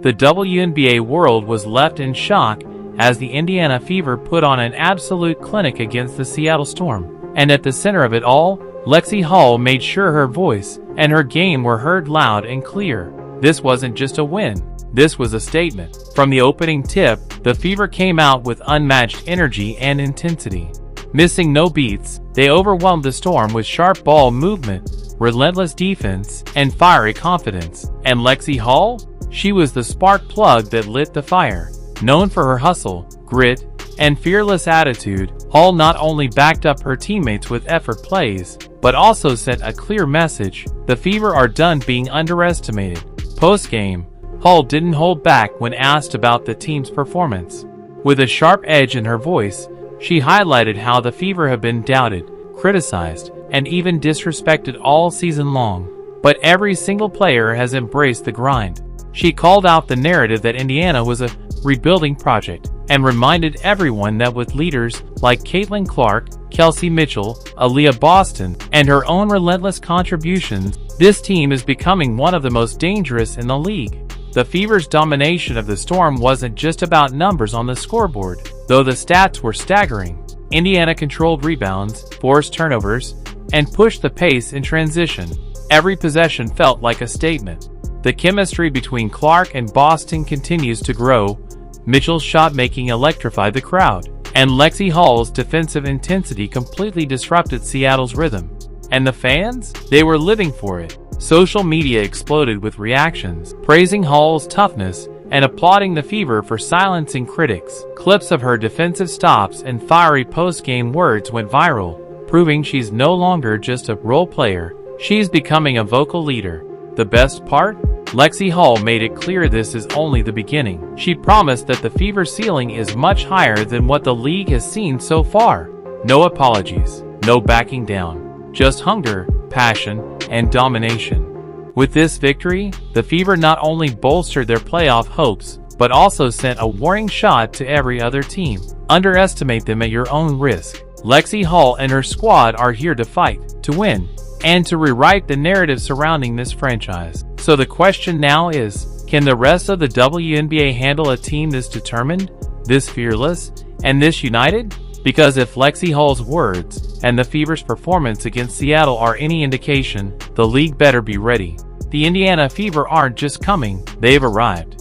The WNBA world was left in shock as the Indiana Fever put on an absolute clinic against the Seattle Storm. And at the center of it all, Lexie Hull made sure her voice and her game were heard loud and clear. This wasn't just a win. This was a statement. From the opening tip, the Fever came out with unmatched energy and intensity. Missing no beats, they overwhelmed the Storm with sharp ball movement, relentless defense, and fiery confidence. And Lexie Hull? She was the spark plug that lit the fire. Known for her hustle, grit, and fearless attitude, Hull not only backed up her teammates with effort plays, but also sent a clear message: the Fever are done being underestimated. Post-game, Hull didn't hold back when asked about the team's performance. With a sharp edge in her voice, she highlighted how the Fever have been doubted, criticized, and even disrespected all season long. But every single player has embraced the grind. She called out the narrative that Indiana was a rebuilding project and reminded everyone that with leaders like Caitlin Clark, Kelsey Mitchell, Aliyah Boston, and her own relentless contributions, this team is becoming one of the most dangerous in the league. The Fever's domination of the Storm wasn't just about numbers on the scoreboard, though the stats were staggering. Indiana controlled rebounds, forced turnovers, and pushed the pace in transition. Every possession felt like a statement. The chemistry between Clark and Boston continues to grow. Mitchell's shot-making electrified the crowd, and Lexie Hull's defensive intensity completely disrupted Seattle's rhythm. And the fans? They were living for it. Social media exploded with reactions, praising Hull's toughness and applauding the Fever for silencing critics. Clips of her defensive stops and fiery post-game words went viral, proving she's no longer just a role player. She's becoming a vocal leader. The best part? Lexie Hull made it clear this is only the beginning. She promised that the Fever ceiling is much higher than what the league has seen so far. No apologies, no backing down, just hunger, passion, and domination. With this victory, the Fever not only bolstered their playoff hopes, but also sent a warning shot to every other team. Underestimate them at your own risk. Lexie Hull and her squad are here to fight, to win, and to rewrite the narrative surrounding this franchise. So the question now is, can the rest of the WNBA handle a team this determined, this fearless, and this united? Because if Lexie Hull's words and the Fever's performance against Seattle are any indication, the league better be ready. The Indiana Fever aren't just coming, they've arrived.